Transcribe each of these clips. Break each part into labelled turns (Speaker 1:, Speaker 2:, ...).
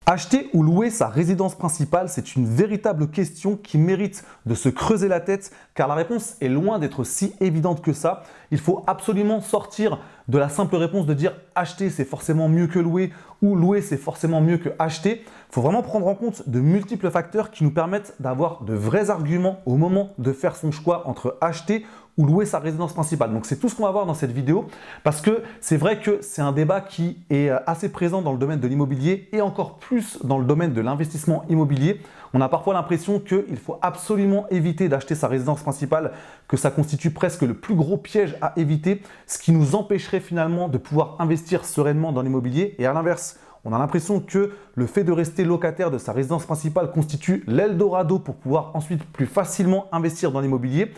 Speaker 1: Acheter ou louer sa résidence principale, c'est une véritable question qui mérite de se creuser la tête car la réponse est loin d'être si évidente que ça. Il faut absolument sortir de la simple réponse de dire acheter c'est forcément mieux que louer ou louer c'est forcément mieux que acheter. Il faut vraiment prendre en compte de multiples facteurs qui nous permettent d'avoir de vrais arguments au moment de faire son choix entre acheter ou louer sa résidence principale. Donc c'est tout ce qu'on va voir dans cette vidéo parce que c'est vrai que c'est un débat qui est assez présent dans le domaine de l'immobilier et encore plus dans le domaine de l'investissement immobilier. On a parfois l'impression qu'il faut absolument éviter d'acheter sa résidence principale, que ça constitue presque le plus gros piège à éviter, ce qui nous empêcherait finalement de pouvoir investir sereinement dans l'immobilier. Et à l'inverse, on a l'impression que le fait de rester locataire de sa résidence principale constitue l'Eldorado pour pouvoir ensuite plus facilement investir dans l'immobilier.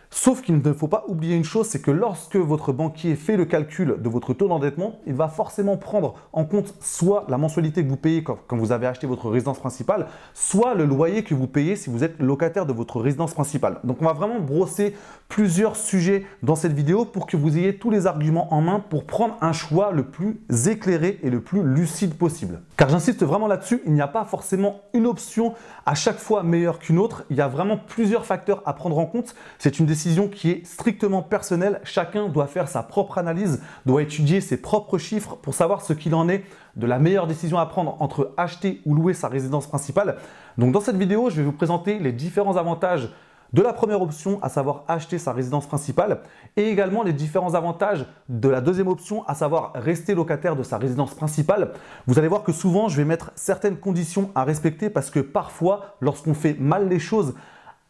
Speaker 1: Sauf qu'il ne faut pas oublier une chose, c'est que lorsque votre banquier fait le calcul de votre taux d'endettement, il va forcément prendre en compte soit la mensualité que vous payez quand vous avez acheté votre résidence principale, soit le loyer que vous payez si vous êtes locataire de votre résidence principale. Donc on va vraiment brosser plusieurs sujets dans cette vidéo pour que vous ayez tous les arguments en main pour prendre un choix le plus éclairé et le plus lucide possible. Car j'insiste vraiment là-dessus, il n'y a pas forcément une option à chaque fois meilleure qu'une autre. Il y a vraiment plusieurs facteurs à prendre en compte. C'est une décision qui est strictement personnelle. Chacun doit faire sa propre analyse, doit étudier ses propres chiffres pour savoir ce qu'il en est de la meilleure décision à prendre entre acheter ou louer sa résidence principale. Donc dans cette vidéo, je vais vous présenter les différents avantages de la première option, à savoir acheter sa résidence principale, et également les différents avantages de la deuxième option, à savoir rester locataire de sa résidence principale. Vous allez voir que souvent, je vais mettre certaines conditions à respecter parce que parfois, lorsqu'on fait mal les choses,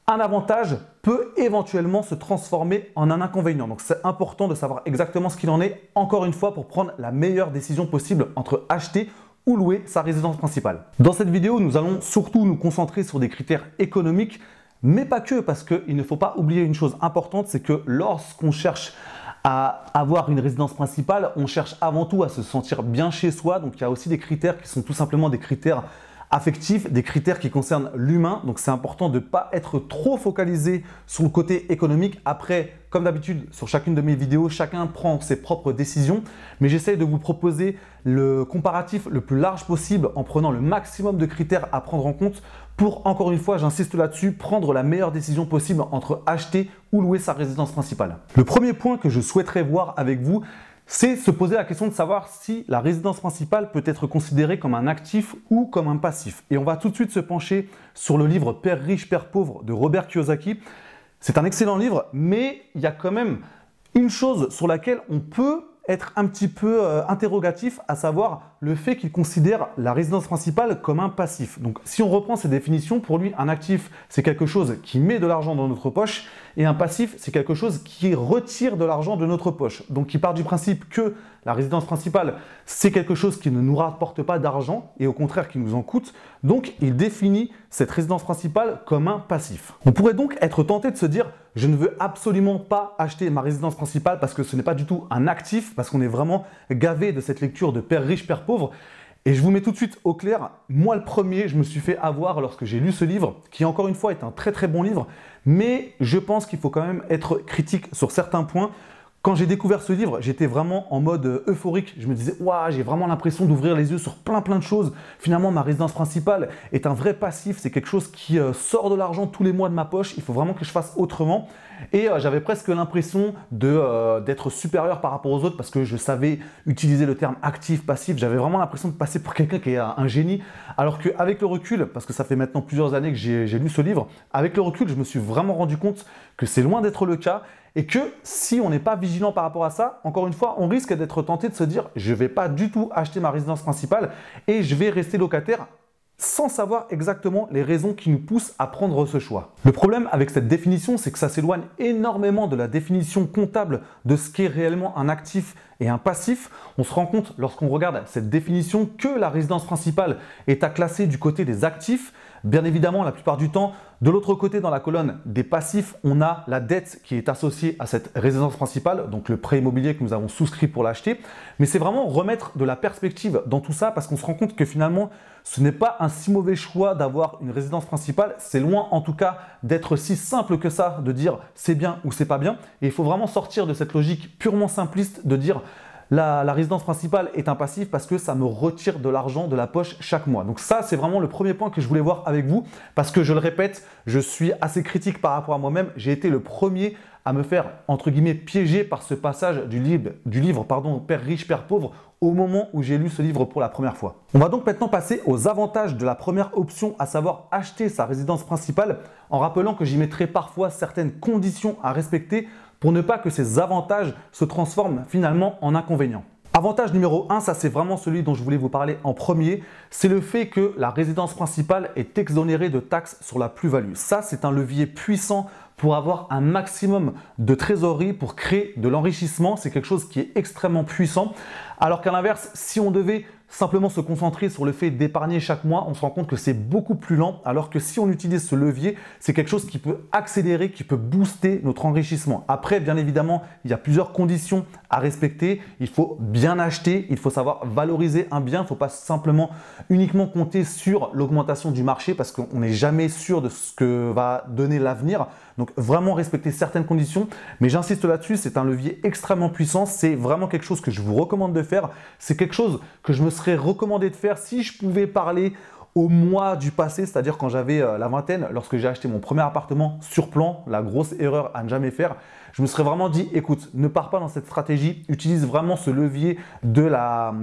Speaker 1: un avantage peut éventuellement se transformer en un inconvénient. Donc c'est important de savoir exactement ce qu'il en est, encore une fois, pour prendre la meilleure décision possible entre acheter ou louer sa résidence principale. Dans cette vidéo, nous allons surtout nous concentrer sur des critères économiques, mais pas que, parce qu'il ne faut pas oublier une chose importante, c'est que lorsqu'on cherche à avoir une résidence principale, on cherche avant tout à se sentir bien chez soi. Donc il y a aussi des critères qui sont tout simplement des critères affectifs, des critères qui concernent l'humain. Donc c'est important de ne pas être trop focalisé sur le côté économique. Après, comme d'habitude, sur chacune de mes vidéos, chacun prend ses propres décisions, mais j'essaie de vous proposer le comparatif le plus large possible en prenant le maximum de critères à prendre en compte pour, encore une fois, j'insiste là-dessus, prendre la meilleure décision possible entre acheter ou louer sa résidence principale. Le premier point que je souhaiterais voir avec vous, c'est se poser la question de savoir si la résidence principale peut être considérée comme un actif ou comme un passif. Et on va tout de suite se pencher sur le livre Père riche, Père pauvre de Robert Kiyosaki. C'est un excellent livre, mais il y a quand même une chose sur laquelle on peut être un petit peu interrogatif, à savoir le fait qu'il considère la résidence principale comme un passif. Donc si on reprend ses définitions, pour lui, un actif, c'est quelque chose qui met de l'argent dans notre poche et un passif, c'est quelque chose qui retire de l'argent de notre poche. Donc il part du principe que la résidence principale, c'est quelque chose qui ne nous rapporte pas d'argent et au contraire qui nous en coûte. Donc il définit cette résidence principale comme un passif. On pourrait donc être tenté de se dire « je ne veux absolument pas acheter ma résidence principale parce que ce n'est pas du tout un actif », parce qu'on est vraiment gavé de cette lecture de Père riche, Père pauvre. Et je vous mets tout de suite au clair, moi le premier, je me suis fait avoir lorsque j'ai lu ce livre, qui encore une fois est un très très bon livre, mais je pense qu'il faut quand même être critique sur certains points. Quand j'ai découvert ce livre, j'étais vraiment en mode euphorique. Je me disais, waouh, j'ai vraiment l'impression d'ouvrir les yeux sur plein de choses. Finalement, ma résidence principale est un vrai passif. C'est quelque chose qui sort de l'argent tous les mois de ma poche. Il faut vraiment que je fasse autrement. Et j'avais presque l'impression d'être supérieur par rapport aux autres parce que je savais utiliser le terme actif, passif. J'avais vraiment l'impression de passer pour quelqu'un qui est un génie. Alors qu'avec le recul, parce que ça fait maintenant plusieurs années que j'ai lu ce livre, avec le recul, je me suis vraiment rendu compte que c'est loin d'être le cas. Et que si on n'est pas vigilant par rapport à ça, encore une fois, on risque d'être tenté de se dire « je ne vais pas du tout acheter ma résidence principale et je vais rester locataire » sans savoir exactement les raisons qui nous poussent à prendre ce choix. Le problème avec cette définition, c'est que ça s'éloigne énormément de la définition comptable de ce qu'est réellement un actif et un passif. On se rend compte lorsqu'on regarde cette définition que la résidence principale est à classer du côté des actifs. Bien évidemment, la plupart du temps, de l'autre côté, dans la colonne des passifs, on a la dette qui est associée à cette résidence principale, donc le prêt immobilier que nous avons souscrit pour l'acheter. Mais c'est vraiment remettre de la perspective dans tout ça parce qu'on se rend compte que finalement, ce n'est pas un si mauvais choix d'avoir une résidence principale. C'est loin en tout cas d'être si simple que ça de dire c'est bien ou c'est pas bien. Et il faut vraiment sortir de cette logique purement simpliste de dire la résidence principale est un passif parce que ça me retire de l'argent de la poche chaque mois. Donc ça, c'est vraiment le premier point que je voulais voir avec vous parce que je le répète, je suis assez critique par rapport à moi-même. J'ai été le premier à me faire, entre guillemets, piéger par ce passage du livre Père riche, Père pauvre au moment où j'ai lu ce livre pour la première fois. On va donc maintenant passer aux avantages de la première option, à savoir acheter sa résidence principale, en rappelant que j'y mettrai parfois certaines conditions à respecter pour ne pas que ces avantages se transforment finalement en inconvénients. Avantage numéro 1, ça c'est vraiment celui dont je voulais vous parler en premier, c'est le fait que la résidence principale est exonérée de taxes sur la plus-value. Ça, c'est un levier puissant pour avoir un maximum de trésorerie, pour créer de l'enrichissement. C'est quelque chose qui est extrêmement puissant. Alors qu'à l'inverse, si on devait simplement se concentrer sur le fait d'épargner chaque mois, on se rend compte que c'est beaucoup plus lent, alors que si on utilise ce levier, c'est quelque chose qui peut accélérer, qui peut booster notre enrichissement. Après, bien évidemment, il y a plusieurs conditions à respecter. Il faut bien acheter, il faut savoir valoriser un bien. Il ne faut pas simplement uniquement compter sur l'augmentation du marché parce qu'on n'est jamais sûr de ce que va donner l'avenir. Donc vraiment respecter certaines conditions, mais j'insiste là-dessus, c'est un levier extrêmement puissant, c'est vraiment quelque chose que je vous recommande de faire, c'est quelque chose que je me serais recommandé de faire si je pouvais parler au mois du passé, c'est-à-dire quand j'avais la vingtaine, lorsque j'ai acheté mon premier appartement sur plan, la grosse erreur à ne jamais faire, je me serais vraiment dit, écoute, ne pars pas dans cette stratégie, utilise vraiment ce levier de la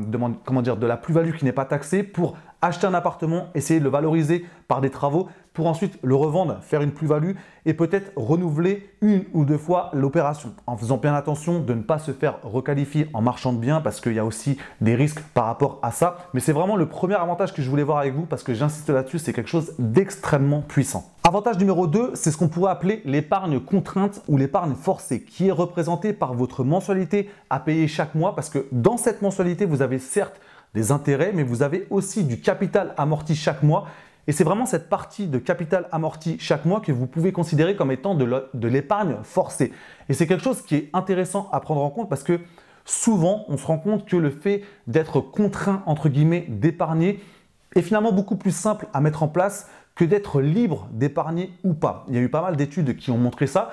Speaker 1: plus-value qui n'est pas taxée pour acheter un appartement, essayer de le valoriser par des travaux pour ensuite le revendre, faire une plus-value et peut-être renouveler une ou deux fois l'opération en faisant bien attention de ne pas se faire requalifier en marchand de biens parce qu'il y a aussi des risques par rapport à ça. Mais c'est vraiment le premier avantage que je voulais voir avec vous parce que j'insiste là-dessus, c'est quelque chose d'extrêmement puissant. Avantage numéro 2, c'est ce qu'on pourrait appeler l'épargne contrainte ou l'épargne forcée qui est représentée par votre mensualité à payer chaque mois parce que dans cette mensualité, vous avez certes des intérêts, mais vous avez aussi du capital amorti chaque mois. Et c'est vraiment cette partie de capital amorti chaque mois que vous pouvez considérer comme étant de l'épargne forcée. Et c'est quelque chose qui est intéressant à prendre en compte parce que souvent, on se rend compte que le fait d'être contraint, entre guillemets, d'épargner est finalement beaucoup plus simple à mettre en place que d'être libre d'épargner ou pas. Il y a eu pas mal d'études qui ont montré ça.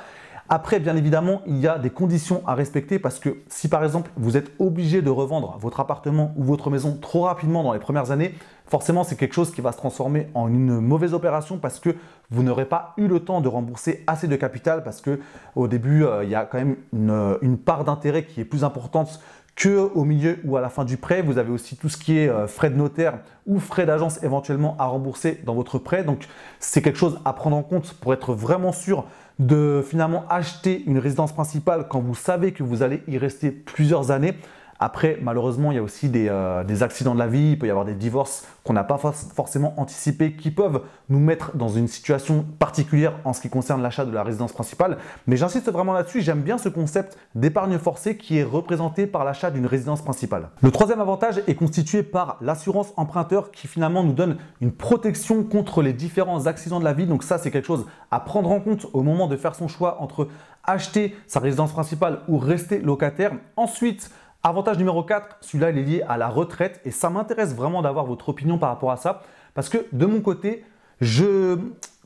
Speaker 1: Après, bien évidemment, il y a des conditions à respecter parce que si par exemple, vous êtes obligé de revendre votre appartement ou votre maison trop rapidement dans les premières années, forcément, c'est quelque chose qui va se transformer en une mauvaise opération parce que vous n'aurez pas eu le temps de rembourser assez de capital parce qu'au début, il y a quand même une part d'intérêt qui est plus importante qu'au milieu ou à la fin du prêt. Vous avez aussi tout ce qui est frais de notaire ou frais d'agence éventuellement à rembourser dans votre prêt. Donc, c'est quelque chose à prendre en compte pour être vraiment sûr de finalement acheter une résidence principale quand vous savez que vous allez y rester plusieurs années. Après, malheureusement, il y a aussi des accidents de la vie, il peut y avoir des divorces qu'on n'a pas forcément anticipés qui peuvent nous mettre dans une situation particulière en ce qui concerne l'achat de la résidence principale. Mais j'insiste vraiment là-dessus, j'aime bien ce concept d'épargne forcée qui est représenté par l'achat d'une résidence principale. Le troisième avantage est constitué par l'assurance emprunteur qui finalement nous donne une protection contre les différents accidents de la vie. Donc ça, c'est quelque chose à prendre en compte au moment de faire son choix entre acheter sa résidence principale ou rester locataire. Ensuite, avantage numéro 4, celui-là il est lié à la retraite et ça m'intéresse vraiment d'avoir votre opinion par rapport à ça parce que de mon côté, je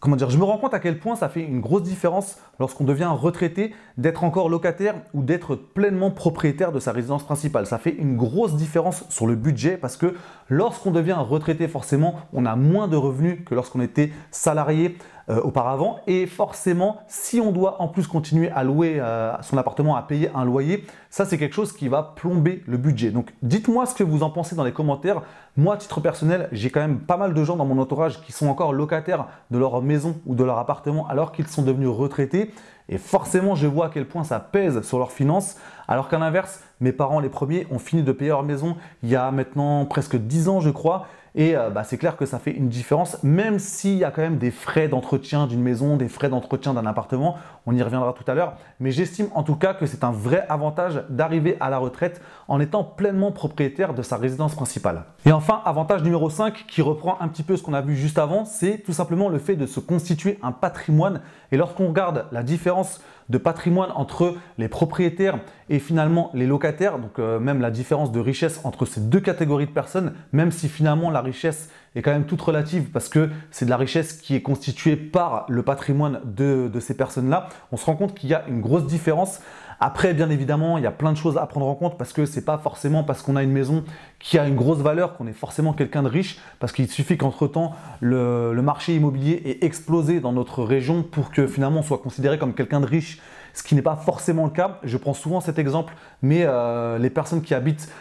Speaker 1: me rends compte à quel point ça fait une grosse différence lorsqu'on devient retraité d'être encore locataire ou d'être pleinement propriétaire de sa résidence principale. Ça fait une grosse différence sur le budget parce que lorsqu'on devient retraité, forcément, on a moins de revenus que lorsqu'on était salarié auparavant et forcément, si on doit en plus continuer à louer son appartement, à payer un loyer, ça c'est quelque chose qui va plomber le budget. Donc dites-moi ce que vous en pensez dans les commentaires. Moi, à titre personnel, j'ai quand même pas mal de gens dans mon entourage qui sont encore locataires de leur maison ou de leur appartement alors qu'ils sont devenus retraités. Et forcément, je vois à quel point ça pèse sur leurs finances. Alors qu'à l'inverse, mes parents, les premiers, ont fini de payer leur maison il y a maintenant presque 10 ans, je crois. Et c'est clair que ça fait une différence, même s'il y a quand même des frais d'entretien d'une maison, des frais d'entretien d'un appartement. On y reviendra tout à l'heure. Mais j'estime en tout cas que c'est un vrai avantage d'arriver à la retraite en étant pleinement propriétaire de sa résidence principale. Et enfin, avantage numéro 5 qui reprend un petit peu ce qu'on a vu juste avant, c'est tout simplement le fait de se constituer un patrimoine. Et lorsqu'on regarde la différence de patrimoine entre les propriétaires et finalement les locataires, donc même la différence de richesse entre ces deux catégories de personnes, même si finalement la richesse est quand même toute relative parce que c'est de la richesse qui est constituée par le patrimoine de ces personnes-là, on se rend compte qu'il y a une grosse différence. Après, bien évidemment, il y a plein de choses à prendre en compte parce que c'est pas forcément parce qu'on a une maison qui a une grosse valeur qu'on est forcément quelqu'un de riche, parce qu'il suffit qu'entre-temps, le marché immobilier ait explosé dans notre région pour que finalement on soit considéré comme quelqu'un de riche, ce qui n'est pas forcément le cas. Je prends souvent cet exemple, mais les personnes qui habitent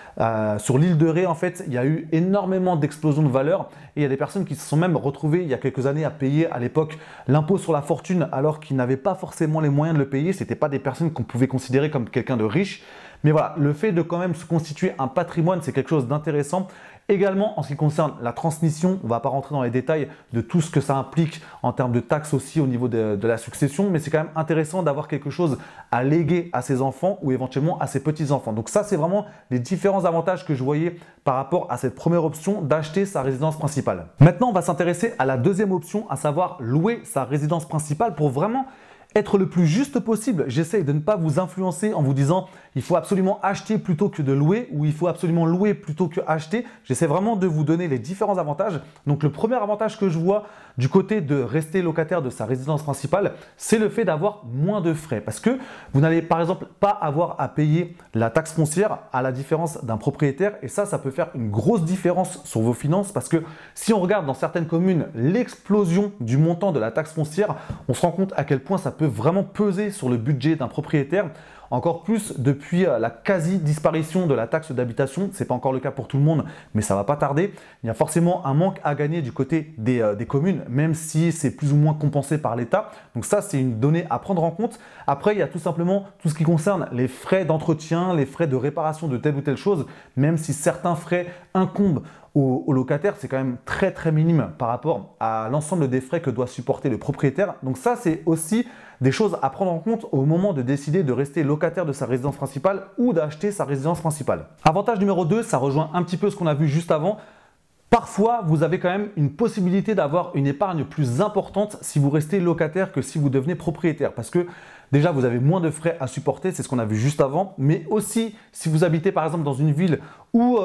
Speaker 1: sur l'île de Ré, en fait, il y a eu énormément d'explosions de valeur et il y a des personnes qui se sont même retrouvées il y a quelques années à payer à l'époque l'impôt sur la fortune alors qu'ils n'avaient pas forcément les moyens de le payer. Ce n'étaient pas des personnes qu'on pouvait considérer comme quelqu'un de riche. Mais voilà, le fait de quand même se constituer un patrimoine, c'est quelque chose d'intéressant. Également, en ce qui concerne la transmission, on ne va pas rentrer dans les détails de tout ce que ça implique en termes de taxes aussi au niveau de la succession, mais c'est quand même intéressant d'avoir quelque chose à léguer à ses enfants ou éventuellement à ses petits-enfants. Donc ça, c'est vraiment les différents avantages que je voyais par rapport à cette première option d'acheter sa résidence principale. Maintenant, on va s'intéresser à la deuxième option, à savoir louer sa résidence principale pour vraiment être le plus juste possible. J'essaie de ne pas vous influencer en vous disant il faut absolument acheter plutôt que de louer ou il faut absolument louer plutôt que acheter. J'essaie vraiment de vous donner les différents avantages. Donc le premier avantage que je vois du côté de rester locataire de sa résidence principale, c'est le fait d'avoir moins de frais parce que vous n'allez par exemple pas avoir à payer la taxe foncière à la différence d'un propriétaire et ça peut faire une grosse différence sur vos finances parce que si on regarde dans certaines communes l'explosion du montant de la taxe foncière, on se rend compte à quel point ça peut vraiment peser sur le budget d'un propriétaire. Encore plus depuis la quasi-disparition de la taxe d'habitation. Ce n'est pas encore le cas pour tout le monde, mais ça ne va pas tarder. Il y a forcément un manque à gagner du côté des communes, même si c'est plus ou moins compensé par l'État. Donc ça, c'est une donnée à prendre en compte. Après, il y a tout simplement tout ce qui concerne les frais d'entretien, les frais de réparation de telle ou telle chose, même si certains frais incombent aux locataires, c'est quand même très très minime par rapport à l'ensemble des frais que doit supporter le propriétaire. Donc ça, c'est aussi des choses à prendre en compte au moment de décider de rester locataire de sa résidence principale ou d'acheter sa résidence principale. Avantage numéro 2, ça rejoint un petit peu ce qu'on a vu juste avant. Parfois, vous avez quand même une possibilité d'avoir une épargne plus importante si vous restez locataire que si vous devenez propriétaire. Parce que déjà, vous avez moins de frais à supporter, c'est ce qu'on a vu juste avant. Mais aussi, si vous habitez par exemple dans une ville où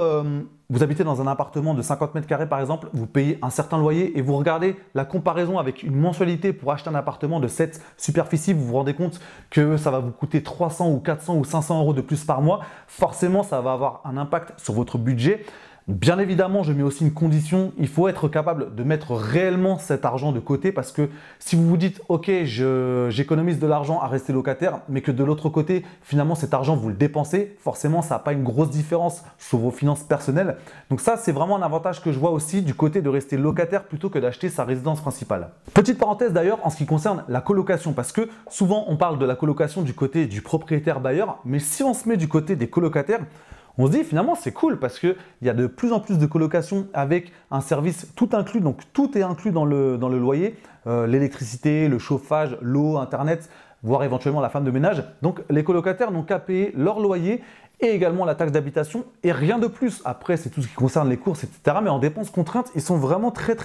Speaker 1: vous habitez dans un appartement de 50 mètres carrés par exemple, vous payez un certain loyer et vous regardez la comparaison avec une mensualité pour acheter un appartement de cette superficie, vous vous rendez compte que ça va vous coûter 300 ou 400 ou 500 € de plus par mois. Forcément, ça va avoir un impact sur votre budget. Bien évidemment, je mets aussi une condition, il faut être capable de mettre réellement cet argent de côté parce que si vous vous dites « Ok, j'économise de l'argent à rester locataire », mais que de l'autre côté, finalement, cet argent, vous le dépensez, forcément, ça n'a pas une grosse différence sur vos finances personnelles. Donc ça, c'est vraiment un avantage que je vois aussi du côté de rester locataire plutôt que d'acheter sa résidence principale. Petite parenthèse d'ailleurs en ce qui concerne la colocation parce que souvent, on parle de la colocation du côté du propriétaire bailleur, mais si on se met du côté des colocataires, on se dit finalement c'est cool parce qu'il y a de plus en plus de colocations avec un service tout inclus, donc tout est inclus dans le loyer, l'électricité, le chauffage, l'eau, internet, voire éventuellement la femme de ménage. Donc les colocataires n'ont qu'à payer leur loyer et également la taxe d'habitation et rien de plus. Après c'est tout ce qui concerne les courses, etc. Mais en dépenses contraintes, ils sont vraiment très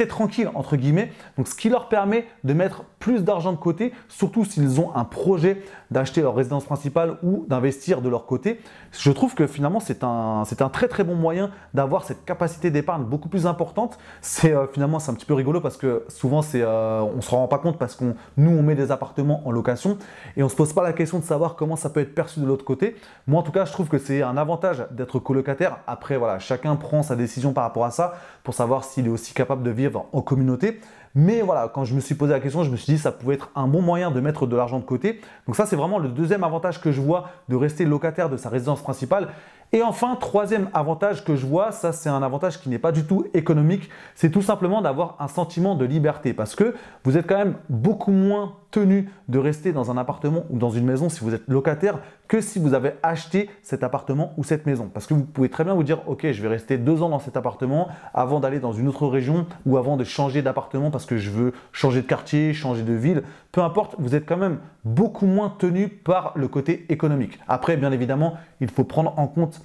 Speaker 1: tranquilles entre guillemets. Donc ce qui leur permet de mettre plus d'argent de côté, surtout s'ils ont un projet d'acheter leur résidence principale ou d'investir de leur côté. Je trouve que finalement c'est un très bon moyen d'avoir cette capacité d'épargne beaucoup plus importante. Finalement c'est un petit peu rigolo parce que souvent on se rend pas compte parce qu'on met des appartements en location et on se pose pas la question de savoir comment ça peut être perçu de l'autre côté. Moi en tout cas je trouve que c'est un avantage d'être colocataire. Après voilà, chacun prend sa décision par rapport à ça pour savoir s'il est aussi capable de vivre en communauté. Mais voilà, quand je me suis posé la question, je me suis dit que ça pouvait être un bon moyen de mettre de l'argent de côté. Donc ça, c'est vraiment le deuxième avantage que je vois de rester locataire de sa résidence principale. Et enfin, troisième avantage que je vois, ça c'est un avantage qui n'est pas du tout économique, c'est tout simplement d'avoir un sentiment de liberté parce que vous êtes quand même beaucoup moins tenu de rester dans un appartement ou dans une maison si vous êtes locataire que si vous avez acheté cet appartement ou cette maison. Parce que vous pouvez très bien vous dire « Ok, je vais rester 2 ans dans cet appartement avant d'aller dans une autre région ou avant de changer d'appartement parce que je veux changer de quartier, changer de ville. » Peu importe, vous êtes quand même beaucoup moins tenu par le côté économique. Après, bien évidemment, il faut prendre en compte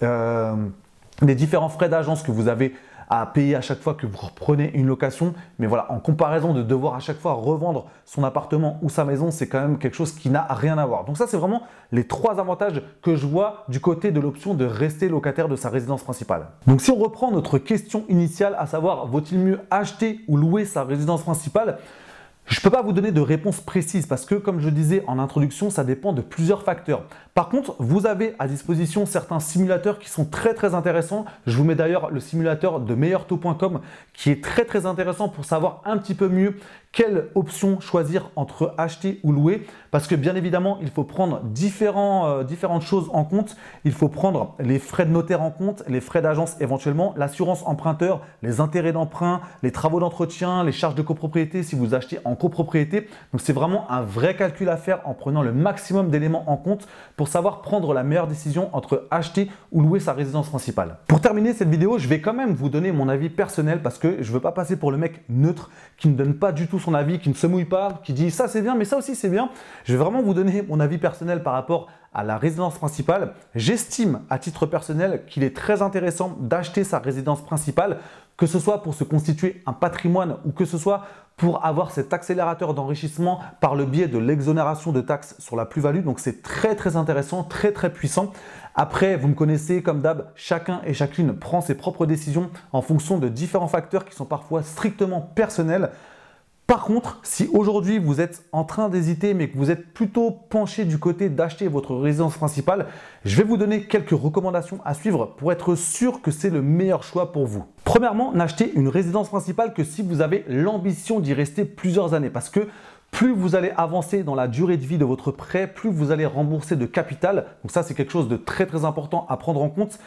Speaker 1: les différents frais d'agence que vous avez à payer à chaque fois que vous reprenez une location. Mais voilà, en comparaison de devoir à chaque fois revendre son appartement ou sa maison, c'est quand même quelque chose qui n'a rien à voir. Donc ça, c'est vraiment les 3 avantages que je vois du côté de l'option de rester locataire de sa résidence principale. Donc si on reprend notre question initiale, à savoir vaut-il mieux acheter ou louer sa résidence principale ? Je ne peux pas vous donner de réponse précise parce que, comme je disais en introduction, ça dépend de plusieurs facteurs. Par contre, vous avez à disposition certains simulateurs qui sont très intéressants. Je vous mets d'ailleurs le simulateur de meilleurtaux.com qui est très intéressant pour savoir un petit peu mieux quelle option choisir entre acheter ou louer. Parce que bien évidemment, il faut prendre différentes choses en compte. Il faut prendre les frais de notaire en compte, les frais d'agence éventuellement, l'assurance emprunteur, les intérêts d'emprunt, les travaux d'entretien, les charges de copropriété si vous achetez en copropriété. Donc c'est vraiment un vrai calcul à faire en prenant le maximum d'éléments en compte pour savoir prendre la meilleure décision entre acheter ou louer sa résidence principale. Pour terminer cette vidéo, je vais quand même vous donner mon avis personnel parce que je ne veux pas passer pour le mec neutre qui ne donne pas du tout son avis, qui ne se mouille pas, qui dit ça c'est bien mais ça aussi c'est bien. Je vais vraiment vous donner mon avis personnel par rapport à la résidence principale. J'estime à titre personnel qu'il est très intéressant d'acheter sa résidence principale, que ce soit pour se constituer un patrimoine ou que ce soit pour avoir cet accélérateur d'enrichissement par le biais de l'exonération de taxes sur la plus-value. Donc c'est très intéressant, très puissant. Après, vous me connaissez, comme d'hab, chacun et chacune prend ses propres décisions en fonction de différents facteurs qui sont parfois strictement personnels. Par contre, si aujourd'hui vous êtes en train d'hésiter mais que vous êtes plutôt penché du côté d'acheter votre résidence principale, je vais vous donner quelques recommandations à suivre pour être sûr que c'est le meilleur choix pour vous. Premièrement, n'achetez une résidence principale que si vous avez l'ambition d'y rester plusieurs années parce que plus vous allez avancer dans la durée de vie de votre prêt, plus vous allez rembourser de capital. Donc ça, c'est quelque chose de très important à prendre en compte.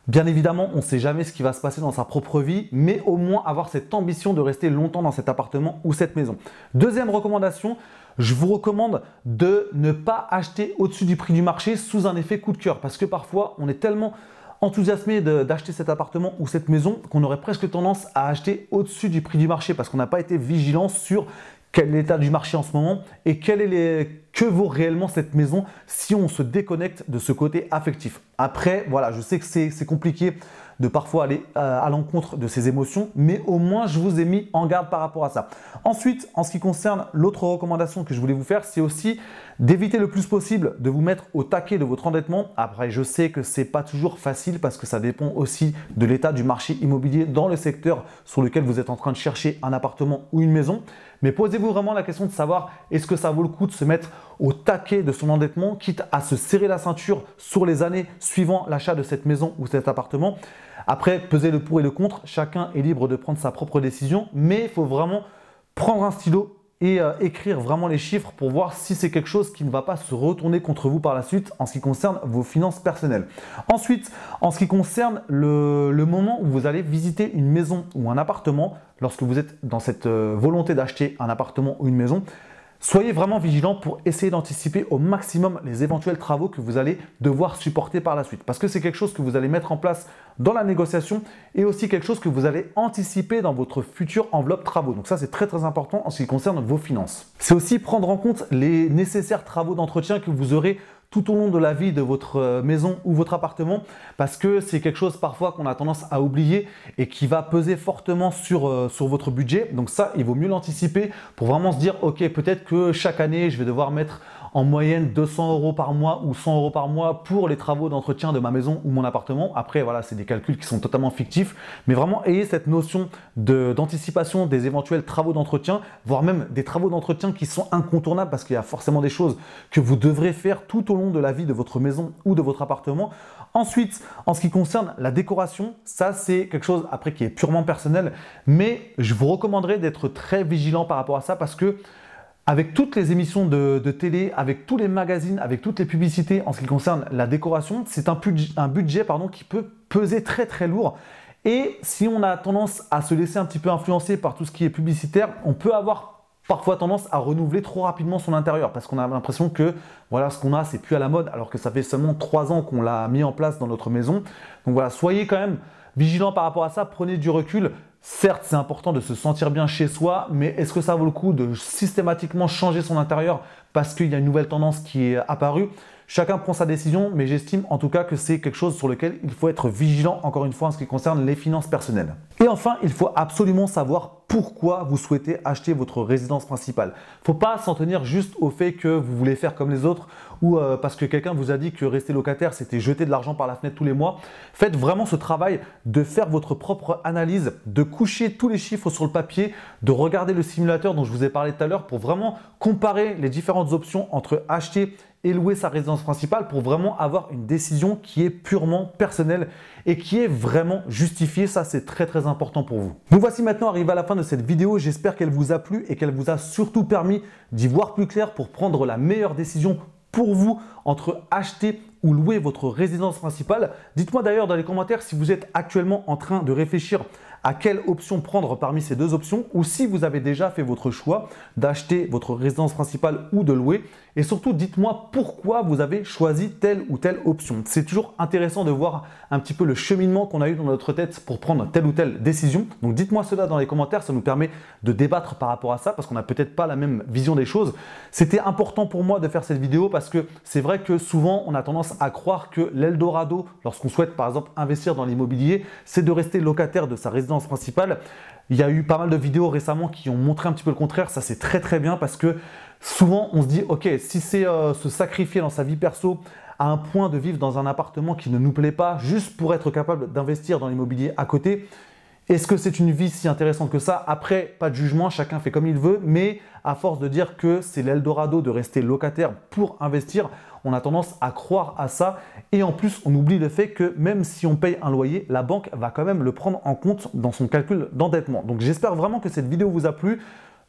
Speaker 1: Bien évidemment, on ne sait jamais ce qui va se passer dans sa propre vie, mais au moins avoir cette ambition de rester longtemps dans cet appartement ou cette maison. Deuxième recommandation, je vous recommande de ne pas acheter au-dessus du prix du marché sous un effet coup de cœur parce que parfois, on est tellement enthousiasmé d'acheter cet appartement ou cette maison qu'on aurait presque tendance à acheter au-dessus du prix du marché parce qu'on n'a pas été vigilant sur quel est l'état du marché en ce moment et que vaut réellement cette maison si on se déconnecte de ce côté affectif. Après, voilà, je sais que c'est compliqué de parfois aller à l'encontre de ces émotions, mais au moins je vous ai mis en garde par rapport à ça. Ensuite, en ce qui concerne l'autre recommandation que je voulais vous faire, c'est aussi d'éviter le plus possible de vous mettre au taquet de votre endettement. Après, je sais que ce n'est pas toujours facile parce que ça dépend aussi de l'état du marché immobilier dans le secteur sur lequel vous êtes en train de chercher un appartement ou une maison. Mais posez-vous vraiment la question de savoir est-ce que ça vaut le coup de se mettre au taquet de son endettement, quitte à se serrer la ceinture sur les années suivant l'achat de cette maison ou cet appartement. Après, pesez le pour et le contre, chacun est libre de prendre sa propre décision, mais il faut vraiment prendre un stylo et écrire vraiment les chiffres pour voir si c'est quelque chose qui ne va pas se retourner contre vous par la suite en ce qui concerne vos finances personnelles. Ensuite, en ce qui concerne le moment où vous allez visiter une maison ou un appartement, lorsque vous êtes dans cette volonté d'acheter un appartement ou une maison, soyez vraiment vigilant pour essayer d'anticiper au maximum les éventuels travaux que vous allez devoir supporter par la suite. Parce que c'est quelque chose que vous allez mettre en place dans la négociation et aussi quelque chose que vous allez anticiper dans votre future enveloppe travaux. Donc ça, c'est très important en ce qui concerne vos finances. C'est aussi prendre en compte les nécessaires travaux d'entretien que vous aurez tout au long de la vie de votre maison ou votre appartement parce que c'est quelque chose parfois qu'on a tendance à oublier et qui va peser fortement sur votre budget. Donc ça, il vaut mieux l'anticiper pour vraiment se dire ok, peut-être que chaque année, je vais devoir mettre en moyenne 200 € par mois ou 100 € par mois pour les travaux d'entretien de ma maison ou mon appartement. Après, voilà, c'est des calculs qui sont totalement fictifs, mais vraiment ayez cette notion d'anticipation des éventuels travaux d'entretien, voire même des travaux d'entretien qui sont incontournables parce qu'il y a forcément des choses que vous devrez faire tout au long de la vie de votre maison ou de votre appartement. Ensuite, en ce qui concerne la décoration, ça c'est quelque chose après qui est purement personnel, mais je vous recommanderais d'être très vigilant par rapport à ça parce que avec toutes les émissions de télé, avec tous les magazines, avec toutes les publicités en ce qui concerne la décoration, c'est un budget qui peut peser très lourd. Et si on a tendance à se laisser un petit peu influencer par tout ce qui est publicitaire, on peut avoir parfois tendance à renouveler trop rapidement son intérieur parce qu'on a l'impression que voilà, ce qu'on a, c'est plus à la mode alors que ça fait seulement 3 ans qu'on l'a mis en place dans notre maison. Donc voilà, soyez quand même vigilants par rapport à ça, prenez du recul. Certes, c'est important de se sentir bien chez soi, mais est-ce que ça vaut le coup de systématiquement changer son intérieur parce qu'il y a une nouvelle tendance qui est apparue? Chacun prend sa décision, mais j'estime en tout cas que c'est quelque chose sur lequel il faut être vigilant, encore une fois, en ce qui concerne les finances personnelles. Et enfin, il faut absolument savoir pourquoi vous souhaitez acheter votre résidence principale. Il ne faut pas s'en tenir juste au fait que vous voulez faire comme les autres ou parce que quelqu'un vous a dit que rester locataire, c'était jeter de l'argent par la fenêtre tous les mois. Faites vraiment ce travail de faire votre propre analyse, de coucher tous les chiffres sur le papier, de regarder le simulateur dont je vous ai parlé tout à l'heure pour vraiment comparer les différentes options entre acheter et louer sa résidence principale pour vraiment avoir une décision qui est purement personnelle et qui est vraiment justifiée. Ça, c'est très très important pour vous. Nous voici maintenant arrivés à la fin de cette vidéo. J'espère qu'elle vous a plu et qu'elle vous a surtout permis d'y voir plus clair pour prendre la meilleure décision pour vous entre acheter ou louer votre résidence principale. Dites-moi d'ailleurs dans les commentaires si vous êtes actuellement en train de réfléchir à quelle option prendre parmi ces deux options ou si vous avez déjà fait votre choix d'acheter votre résidence principale ou de louer. Et surtout, dites-moi pourquoi vous avez choisi telle ou telle option. C'est toujours intéressant de voir un petit peu le cheminement qu'on a eu dans notre tête pour prendre telle ou telle décision. Donc dites-moi cela dans les commentaires, ça nous permet de débattre par rapport à ça parce qu'on n'a peut-être pas la même vision des choses. C'était important pour moi de faire cette vidéo parce que c'est vrai que souvent on a tendance à croire que l'Eldorado, lorsqu'on souhaite par exemple investir dans l'immobilier, c'est de rester locataire de sa résidence principale. Il y a eu pas mal de vidéos récemment qui ont montré un petit peu le contraire. Ça, c'est très très bien parce que souvent on se dit ok, si c'est se sacrifier dans sa vie perso à un point de vivre dans un appartement qui ne nous plaît pas juste pour être capable d'investir dans l'immobilier à côté, est-ce que c'est une vie si intéressante que ça? Après, pas de jugement, chacun fait comme il veut, mais à force de dire que c'est l'Eldorado de rester locataire pour investir, on a tendance à croire à ça et en plus, on oublie le fait que même si on paye un loyer, la banque va quand même le prendre en compte dans son calcul d'endettement. Donc j'espère vraiment que cette vidéo vous a plu.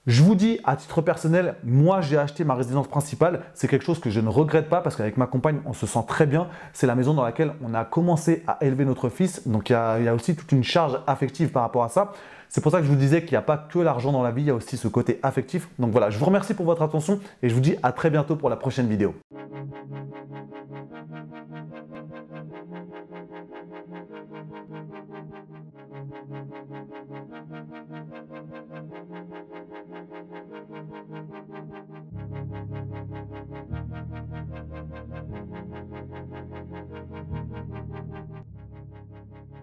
Speaker 1: Je vous dis à titre personnel, moi j'ai acheté ma résidence principale, c'est quelque chose que je ne regrette pas parce qu'avec ma compagne on se sent très bien, c'est la maison dans laquelle on a commencé à élever notre fils, donc il y a aussi toute une charge affective par rapport à ça. C'est pour ça que je vous disais qu'il n'y a pas que l'argent dans la vie, il y a aussi ce côté affectif. Donc voilà, je vous remercie pour votre attention et je vous dis à très bientôt pour la prochaine vidéo.